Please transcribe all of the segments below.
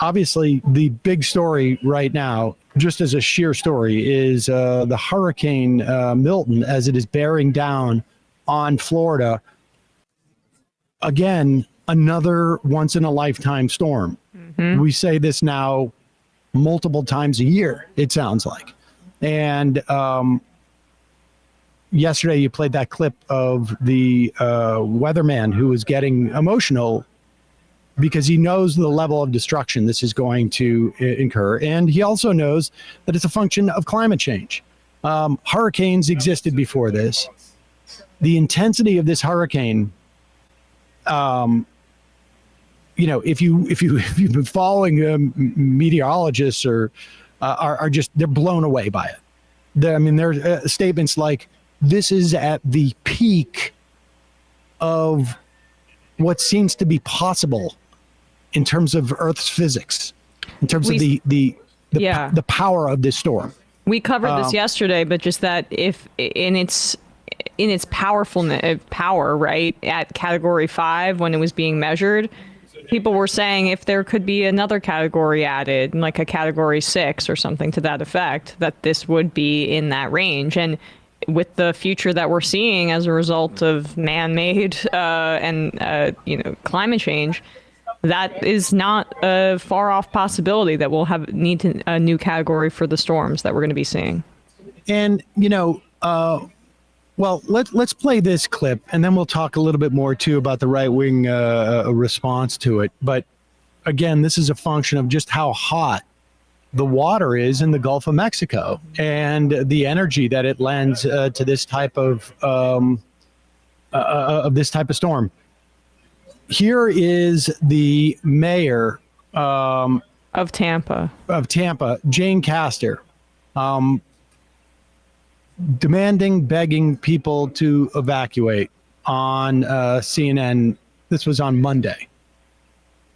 obviously the big story right now, just as a sheer story, is the hurricane Milton as it is bearing down on Florida. Again, another once in a lifetime storm. We say this now multiple times a year, it sounds like. And yesterday you played that clip of the weatherman who was getting emotional because he knows the level of destruction this is going to incur. And he also knows that it's a function of climate change. Hurricanes existed before this. The intensity of this hurricane, if you've been following meteorologists or are just, they're blown away by it. There are statements like, this is at the peak of what seems to be possible in terms of Earth's physics, in terms of the power of this storm. We covered this yesterday, but just that if in its power, right, at category 5 when it was being measured, people were saying if there could be another category added, like a category 6 or something to that effect, that this would be in that range. And with the future that we're seeing as a result of man-made and climate change, that is not a far-off possibility that we'll need a new category for the storms that we're going to be seeing. And well, let's play this clip, and then we'll talk a little bit more too about the right-wing response to it. But again, this is a function of just how hot the water is in the Gulf of Mexico and the energy that it lends to this type of storm. Here is the mayor of Tampa, Jane Castor, begging people to evacuate on CNN. This was on Monday.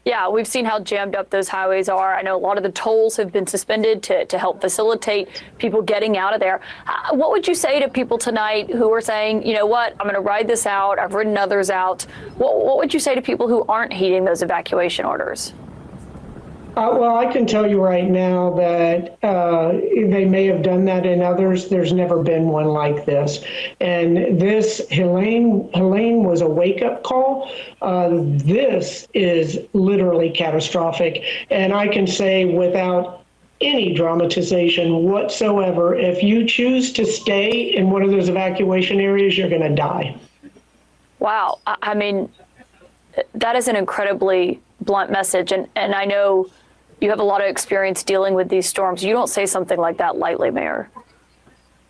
Yeah, we've seen how jammed up those highways are. I know a lot of the tolls have been suspended to help facilitate people getting out of there. What would you say to people tonight who are saying, you know what, I'm going to ride this out, I've ridden others out? What would you say to people who aren't heeding those evacuation orders? Well, I can tell you right now that they may have done that in others. There's never been one like this. And this, Helene was a wake-up call. This is literally catastrophic. And I can say without any dramatization whatsoever, if you choose to stay in one of those evacuation areas, you're going to die. Wow. I mean, that is an incredibly blunt message. And I know you have a lot of experience dealing with these storms. You don't say something like that lightly, Mayor.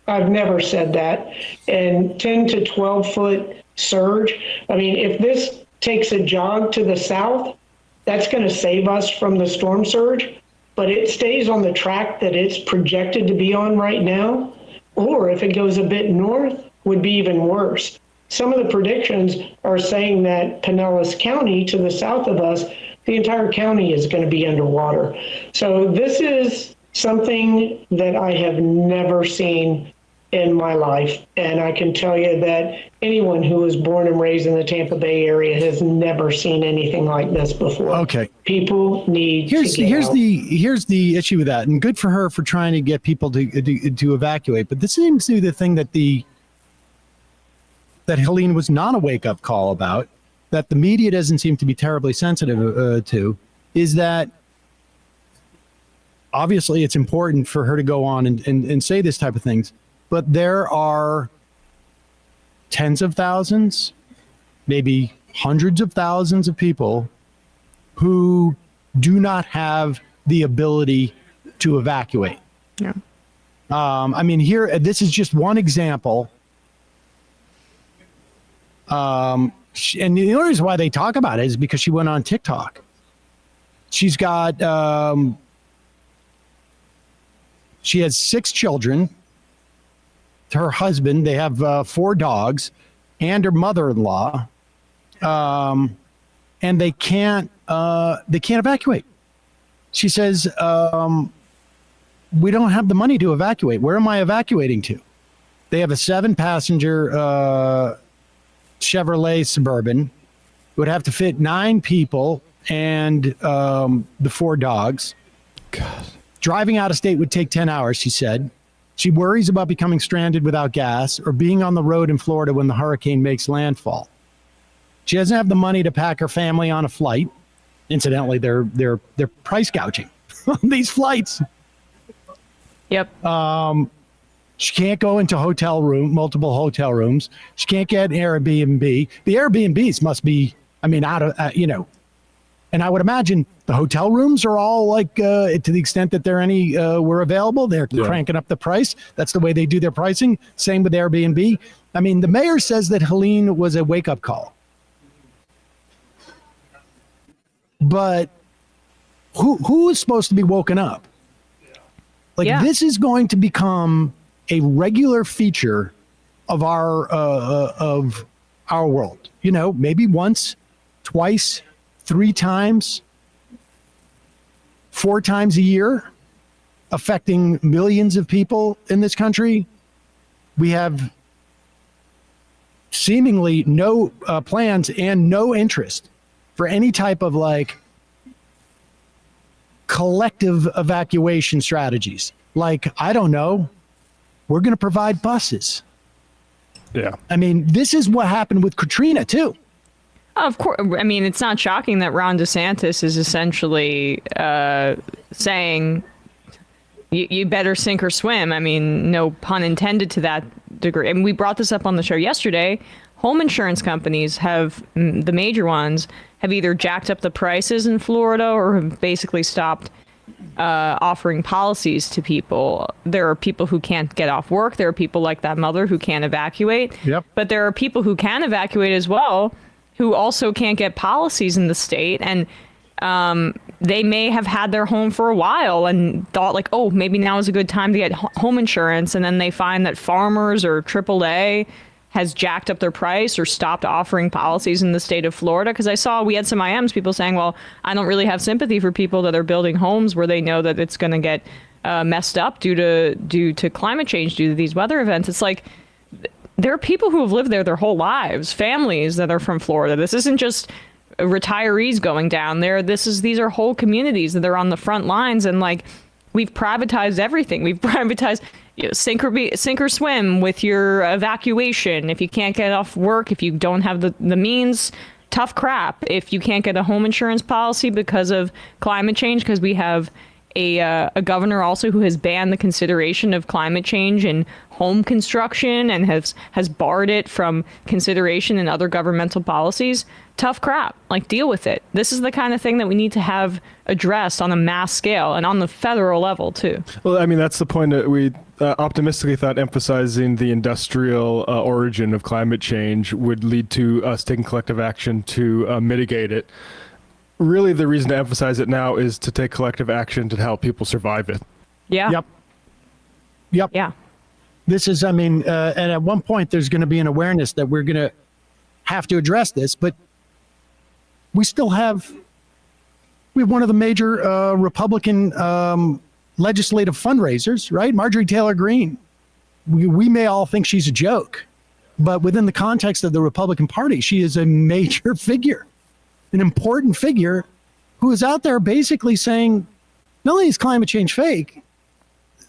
I've never said that. And 10 to 12 foot surge. I mean, if this takes a jog to the south, that's going to save us from the storm surge. But it stays on the track that it's projected to be on right now. Or if it goes a bit north, would be even worse. Some of the predictions are saying that Pinellas County to the south of us, the entire county is going to be underwater. So this is something that I have never seen in my life. And I can tell you that anyone who was born and raised in the Tampa Bay area has never seen anything like this before. Okay. People need to get out. Here's the issue with that. And good for her for trying to get people to evacuate. But this seems to be the thing that that Helene was not a wake-up call about, that the media doesn't seem to be terribly sensitive to, is that obviously it's important for her to go on and say this type of things, but there are tens of thousands, maybe hundreds of thousands of people who do not have the ability to evacuate. Yeah. I mean, here, this is just one example. And the only reason why they talk about it is because she went on TikTok. She's got, she has 6 children. Her husband, they have 4 dogs, and her mother-in-law, and they can't evacuate. She says, we don't have the money to evacuate. Where am I evacuating to? They have a 7-passenger Chevrolet Suburban. It would have to fit 9 people, and the 4 dogs. God. Driving out of state would take 10 hours, she said. She worries about becoming stranded without gas or being on the road in Florida when the hurricane makes landfall. She doesn't have the money to pack her family on a flight. Incidentally, they're price gouging on these flights. Yep. She can't go into multiple hotel rooms. She can't get an Airbnb. The Airbnbs must be, out of, and I would imagine the hotel rooms are all like, to the extent that there any were available, they're cranking up the price. That's the way they do their pricing. Same with Airbnb. The mayor says that Helene was a wake-up call. But who is supposed to be woken up? This is going to become a regular feature of our world. Maybe once, twice, 3 times, 4 times a year, affecting millions of people in this country. We have seemingly no plans and no interest for any type of collective evacuation strategies. I don't know, we're going to provide buses. Yeah. This is what happened with Katrina too. Of course. It's not shocking that Ron DeSantis is essentially saying you better sink or swim. No pun intended to that degree. We brought this up on the show yesterday. Home insurance companies the major ones, have either jacked up the prices in Florida or have basically stopped offering policies to people. There are people who can't get off work. There are people like that mother who can't evacuate. Yep. But there are people who can evacuate as well, who also can't get policies in the state. And they may have had their home for a while and thought maybe now is a good time to get home insurance. And then they find that Farmers or AAA has jacked up their price or stopped offering policies in the state of Florida. Because we had some IMs, people saying, well, I don't really have sympathy for people that are building homes where they know that it's going to get messed up due to climate change, due to these weather events. It's there are people who have lived there their whole lives, families that are from Florida. This isn't just retirees going down there. These are whole communities that are on the front lines. And we've privatized everything. We've privatized sink or swim with your evacuation. If you can't get off work, if you don't have the means, tough crap. If you can't get a home insurance policy because of climate change, because we have a governor also who has banned the consideration of climate change in home construction and has barred it from consideration in other governmental policies. Tough crap. Deal with it. This is the kind of thing that we need to have addressed on a mass scale and on the federal level too. Well, that's the point that we optimistically thought emphasizing the industrial origin of climate change would lead to us taking collective action to mitigate it. Really, the reason to emphasize it now is to take collective action to help people survive it. Yeah. Yep. Yeah. This is, and at one point there's going to be an awareness that we're going to have to address this, but we have one of the major Republican legislative fundraisers, right? Marjorie Taylor Greene. We may all think she's a joke, but within the context of the Republican Party, she is a major figure, an important figure who is out there basically saying, not only is climate change fake,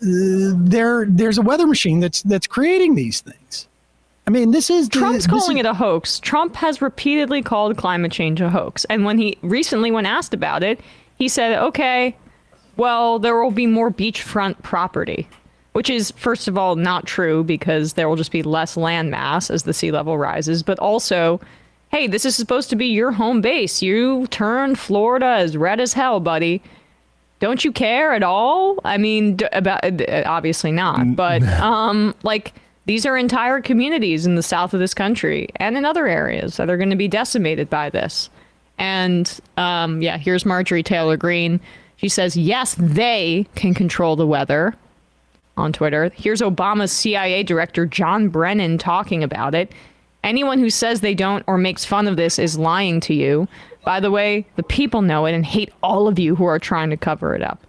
there's a weather machine that's creating these things. Trump's calling it a hoax. Trump has repeatedly called climate change a hoax. And when asked about it, he said, okay, well, there will be more beachfront property, which is, first of all, not true because there will just be less land mass as the sea level rises. But also, hey, this is supposed to be your home base. You turned Florida as red as hell, buddy. Don't you care at all? Obviously not. But these are entire communities in the south of this country and in other areas that are going to be decimated by this. And here's Marjorie Taylor Greene. She says, yes, they can control the weather on Twitter. Here's Obama's CIA director, John Brennan, talking about it. Anyone who says they don't or makes fun of this is lying to you. By the way, the people know it and hate all of you who are trying to cover it up.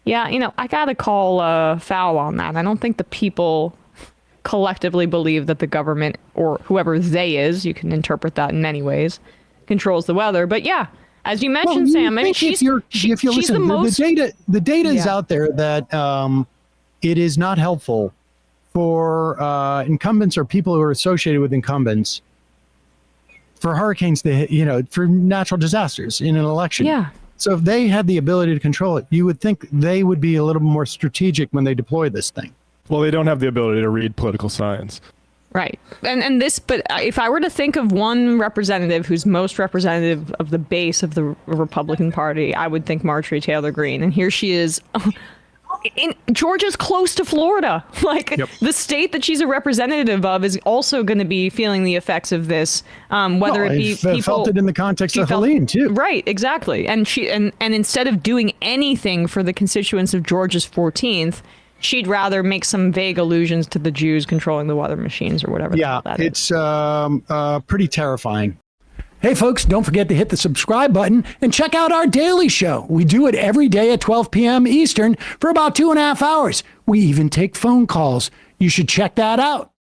Yeah, I got to call foul on that. I don't think the people collectively believe that the government or whoever they is, you can interpret that in many ways, controls the weather. But yeah, as you Well, mentioned, you Sam. I mean, think if you she's listen, the most. the data is Yeah. out there that it is not helpful for incumbents or people who are associated with incumbents for hurricanes to hit, for natural disasters in an election. Yeah. So if they had the ability to control it, you would think they would be a little more strategic when they deploy this thing. Well, they don't have the ability to read political science. Right. And this, but if I were to think of one representative who's most representative of the base of the Republican Party, I would think Marjorie Taylor Greene. And here she is. Georgia's close to Florida. Like, the state that she's a representative of is also going to be feeling the effects of this, whether it be people felt it in the context of felt- Helene too. Right, exactly. And and instead of doing anything for the constituents of Georgia's 14th, she'd rather make some vague allusions to the Jews controlling the weather machines or whatever. Yeah, that is. it's pretty terrifying. Hey, folks, don't forget to hit the subscribe button and check out our daily show. We do it every day at 12 p.m. Eastern for about 2.5 hours. We even take phone calls. You should check that out.